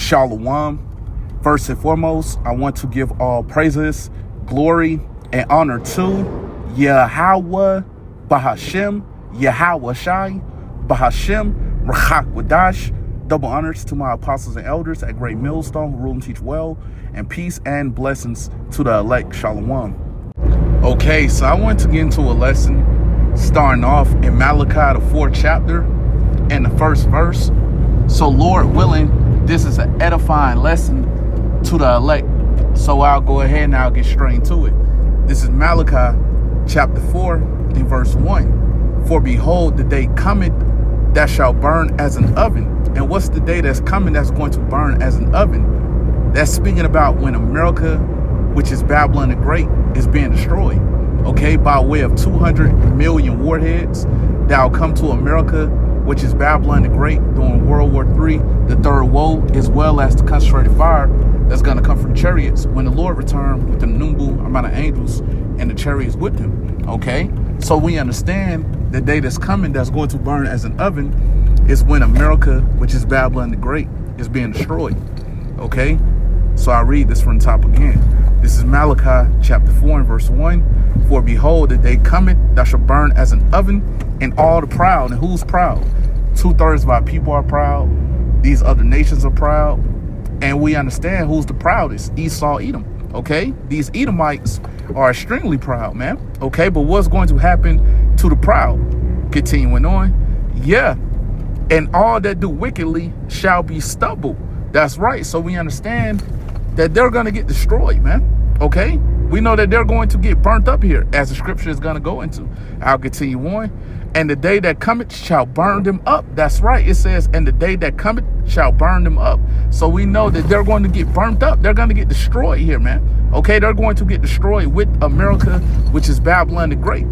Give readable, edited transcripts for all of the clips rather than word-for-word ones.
Shalom. First and foremost, I want to give all praises, glory, and honor to Yahweh Bahashem, Yahweh Shai, Bahashem, Rachak Wadash. Double honors to my apostles and elders at Great Millstone who rule and teach well, and peace and blessings to the elect. Shalom. Okay, so I want to get into a lesson starting off in Malachi, the 4th chapter, and the first verse. So Lord willing, this is an edifying lesson to the elect. So I'll go ahead and I'll get straight into it. This is Malachi chapter 4 and verse 1. For behold, the day cometh that shall burn as an oven. And what's the day that's coming that's going to burn as an oven? That's speaking about when America, which is Babylon the Great, is being destroyed. Okay, by way of 200 million warheads that will come to America, which is Babylon the Great, during World War III, the third woe, as well as the concentrated fire that's going to come from chariots when the Lord returned with the number amount of angels and the chariots with him. Okay, so we understand the day that's coming that's going to burn as an oven is when America, which is Babylon the Great, is being destroyed. Okay, so I read this from the top again. This is Malachi chapter 4 and verse 1. For behold, the day cometh that shall burn as an oven, and all the proud. And who's proud? 2/3 of our people are proud. These other nations are proud. And we understand who's the proudest. Esau, Edom. Okay, these Edomites are extremely proud, man. Okay, but what's going to happen to the proud? Continuing on. Yeah, and all that do wickedly shall be stubble. That's right. So we understand that they're going to get destroyed, man. Okay, we know that they're going to get burnt up here, as the scripture is going to go into. I'll continue on. And the day that cometh shall burn them up. That's right. It says, and the day that cometh shall burn them up. So we know that they're going to get burnt up. They're going to get destroyed here, man. Okay, they're going to get destroyed with America, which is Babylon the Great.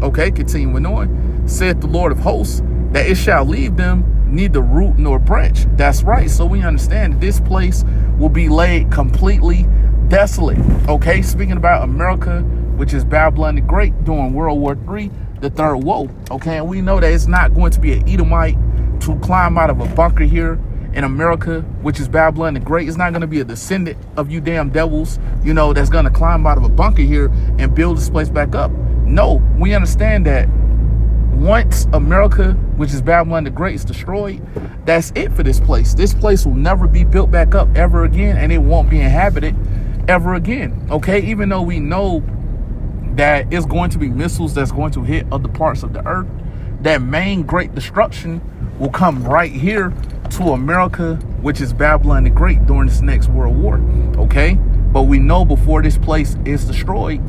Okay, continuing on. Saith the Lord of hosts, that it shall leave them neither root nor branch. That's right. So we understand that this place will be laid completely desolate. Okay, speaking about America, which is Babylon the Great, during World War III, the third woe. Okay, and we know that it's not going to be an Edomite to climb out of a bunker here in America, which is Babylon the Great. It's not going to be a descendant of you damn devils, you know, that's going to climb out of a bunker here and build this place back up. No, we understand that once America, which is Babylon the Great, is destroyed, that's it for this place. This place will never be built back up ever again, and it won't be inhabited ever again. Okay, even though we know that it's going to be missiles that's going to hit other parts of the earth, that main great destruction will come right here to America, which is Babylon the Great, during this next world war. Okay, but we know before this place is destroyed,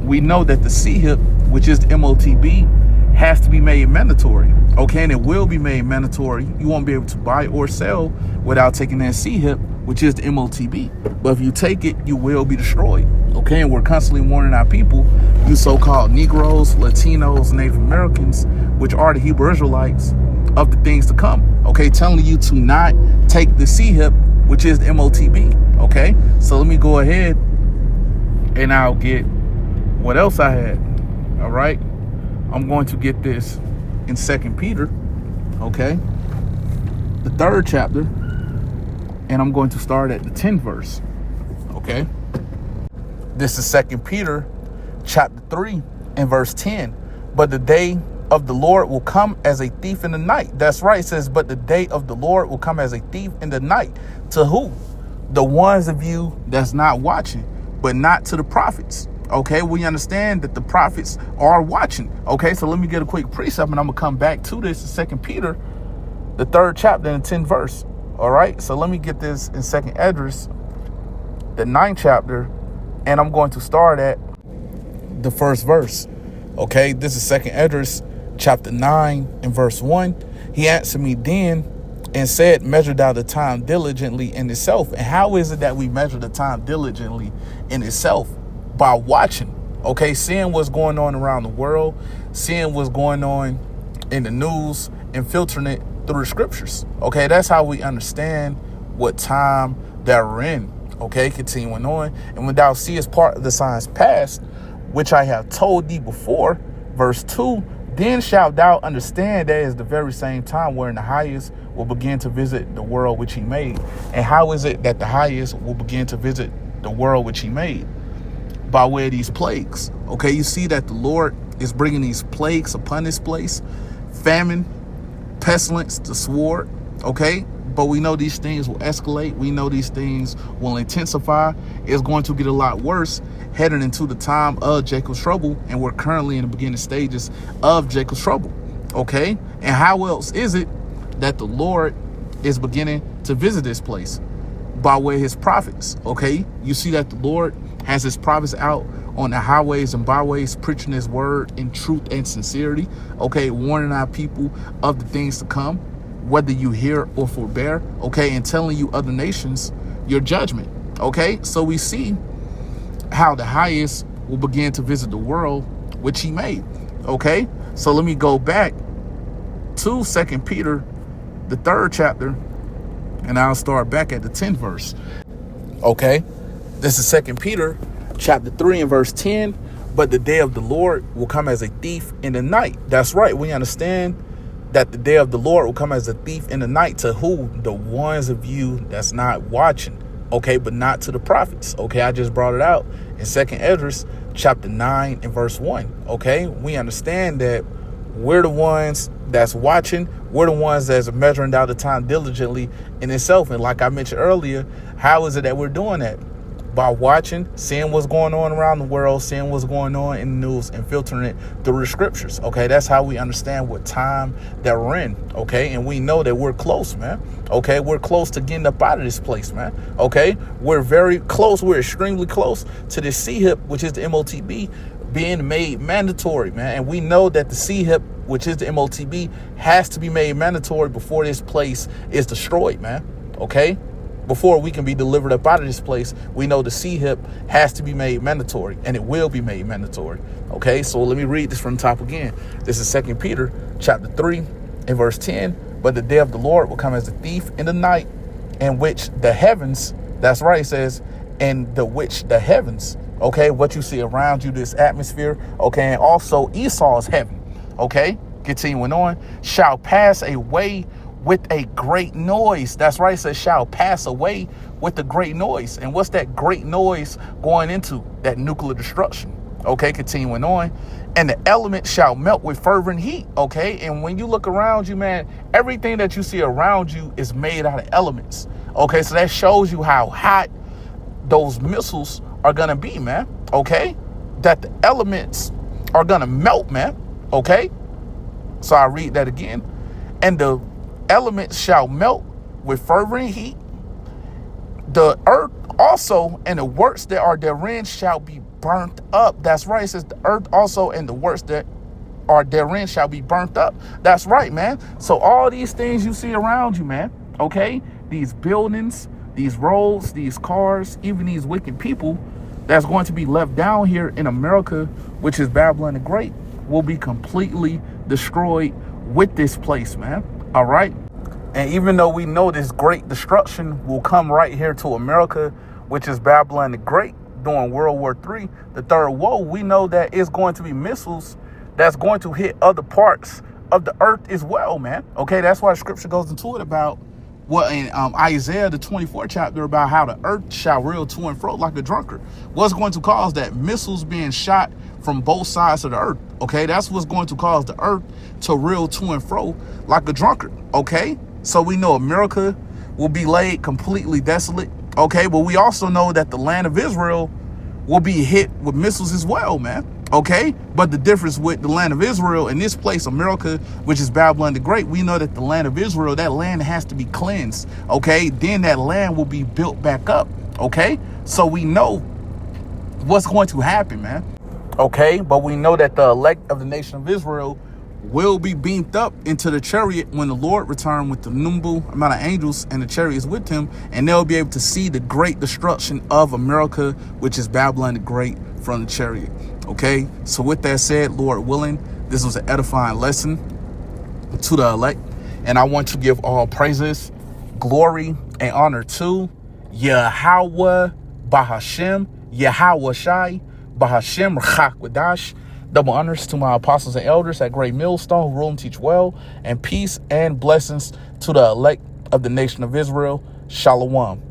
we know that the CHIP, which is the MOTB, has to be made mandatory. Okay, and it will be made mandatory. You won't be able to buy or sell without taking that CHIP, which is the MOTB. But if you take it, you will be destroyed. Okay, and we're constantly warning our people, you so-called Negroes, Latinos, Native Americans, which are the Hebrew Israelites, of the things to come. Okay, telling you to not take the CHIP, which is the MOTB. Okay, so let me go ahead and I'll get what else I had. All right, I'm going to get this in 2 Peter, okay, the 3rd chapter, and I'm going to start at the 10th verse. Okay, this is 2 Peter chapter 3 and verse 10. But the day of the Lord will come as a thief in the night. That's right. It says, but the day of the Lord will come as a thief in the night. To who? The ones of you that's not watching, but not to the prophets. Okay, we understand that the prophets are watching. Okay, so let me get a quick precept, and I'm gonna come back to this in 2 Peter, the 3rd chapter and the 10th verse. All right, so let me get this in 2nd Esdras, the 9th chapter, and I'm going to start at the 1st verse. Okay, this is 2nd Esdras chapter 9 and verse 1. He answered me then and said, measure thou the time diligently in itself. And how is it that we measure the time diligently in itself? By watching. Okay, seeing what's going on around the world, seeing what's going on in the news, and filtering it through the scriptures. Okay, that's how we understand what time that we're in. Okay, continuing on. And when thou seest part of the signs past, which I have told thee before, verse 2, Then shalt thou understand that is the very same time wherein the highest will begin to visit the world which he made. And how is it that the highest will begin to visit the world which he made? By way of these plagues. Okay, you see that the Lord is bringing these plagues upon this place. Famine, pestilence, the sword. Okay, but we know these things will escalate. We know these things will intensify. It's going to get a lot worse heading into the time of Jacob's trouble, and we're currently in the beginning stages of Jacob's trouble. Okay, and how else is it that the Lord is beginning to visit this place? By way of his prophets. Okay, you see that the Lord has his prophets out on the highways and byways, preaching his word in truth and sincerity. Okay, warning our people of the things to come, whether you hear or forbear. Okay, and telling you other nations your judgment. Okay, so we see how the highest will begin to visit the world which he made. Okay, so let me go back to 2 Peter, the 3rd chapter, and I'll start back at the 10th verse. Okay, this is 2 Peter chapter 3 and verse 10. But the day of the Lord will come as a thief in the night. That's right. We understand that the day of the Lord will come as a thief in the night. To who? The ones of you that's not watching. Okay, but not to the prophets. Okay, I just brought it out in 2nd Esdras chapter 9 and verse 1. Okay, we understand that we're the ones that's watching. We're the ones that's measuring out the time diligently in itself. And like I mentioned earlier, how is it that we're doing that? By watching, seeing what's going on around the world, seeing what's going on in the news, and filtering it through the scriptures. Okay, that's how we understand what time that we're in. Okay, and we know that we're close, man. Okay, we're close to getting up out of this place, man. Okay, we're very close. We're extremely close to the CHIP, which is the MOTB, being made mandatory, man. And we know that the CHIP, which is the MOTB, has to be made mandatory before this place is destroyed, man. Okay, before we can be delivered up out of this place, we know the CHIP has to be made mandatory, and it will be made mandatory. Okay, so let me read this from the top again. This is 2 Peter chapter 3 and verse 10. But the day of the Lord will come as a thief in the night, in which the heavens, that's right, it says, in the which the heavens, okay, what you see around you, this atmosphere, okay, and also Esau's heaven, okay, continuing on, shall pass away with a great noise. That's right, it says shall pass away with a great noise. And what's that great noise going into? That nuclear destruction. Okay, continuing on. And the elements shall melt with fervent heat. Okay, and when you look around you, man, everything that you see around you is made out of elements. Okay, so that shows you how hot those missiles are gonna be, man. Okay, that the elements are gonna melt, man. Okay, so I read that again. And the elements shall melt with fervent heat. The earth also and the works that are therein shall be burnt up. That's right. It says the earth also and the works that are therein shall be burnt up. That's right, man. So all these things you see around you, man, okay, these buildings, these roads, these cars, even these wicked people that's going to be left down here in America, which is Babylon the Great, will be completely destroyed with this place, man. All right. And even though we know this great destruction will come right here to America, which is Babylon the Great, during World War III, the third woe, we know that it's going to be missiles that's going to hit other parts of the earth as well, man. Okay, that's why the scripture goes into it about what in Isaiah, the 24th chapter, about how the earth shall reel to and fro like a drunkard. What's going to cause that? Missiles being shot from both sides of the earth. Okay, that's what's going to cause the earth to reel to and fro like a drunkard. Okay, so we know America will be laid completely desolate. Okay, but we also know that the land of Israel will be hit with missiles as well, man. Okay, but the difference with the land of Israel in this place, America, which is Babylon the Great, we know that the land of Israel, that land has to be cleansed. Okay, then that land will be built back up. Okay, so we know what's going to happen, man. Okay, but we know that the elect of the nation of Israel will be beamed up into the chariot when the Lord return with the number amount of angels and the chariots with him, and they'll be able to see the great destruction of America, which is Babylon the Great, from the chariot. Okay, so with that said, Lord willing, this was an edifying lesson to the elect, and I want to give all praises, glory, and honor to Yahweh Bahashem, Yahweh Shai, Bahashem Rachak Wadash, Double honors to my apostles and elders at Great Millstone who rule and teach well, and peace and blessings to the elect of the nation of Israel. Shalom.